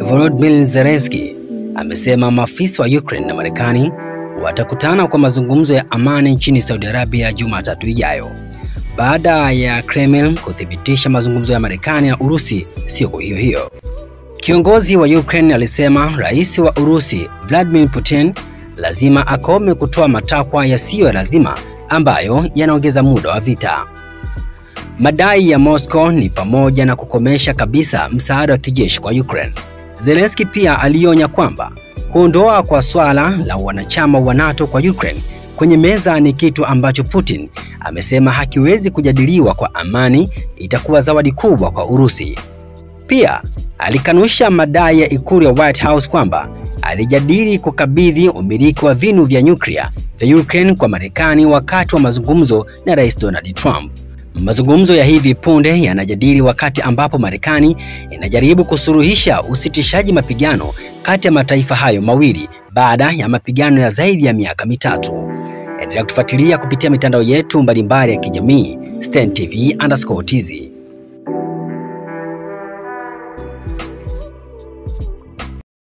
Volodymyr Zelensky amesema maafisa wa Ukraine na Marekani watakutana kwa mazungumzo ya amani nchini Saudi Arabia Jumatatu ijayo, baada ya Kremlin kuthibitisha mazungumzo ya Marekani na Urusi siku hiyo hiyo. Kiongozi wa Ukraine alisema Rais wa Urusi Vladimir Putin lazima akome kutoa matakwa yasiyo lazima ambayo yanaongeza muda wa vita. Madai ya Moscow ni pamoja na kukomesha kabisa msaada wa kijeshi kwa Ukraine. Zelensky pia alionya kwamba kuondoa kwa swala la wanachama wa NATO kwa Ukraine kwenye meza ni kitu ambacho Putin amesema hakiwezi kujadiliwa kwa amani, itakuwa zawadi kubwa kwa Urusi. Pia alikanusha madai ya ikulu ya White House kwamba alijadili kukabidhi umiliki wa vinu vya nyuklia vya Ukraine kwa Marekani wakati wa mazungumzo na Rais Donald Trump. Mazungumzo ya hivi punde yanajadili wakati ambapo Marekani inajaribu kusuluhisha usitishaji mapigano kati ya mataifa hayo mawili baada ya mapigano ya zaidi ya miaka mitatu. Endelea kutufuatilia kupitia mitandao yetu mbalimbali ya kijamii, STAN TV_TZ.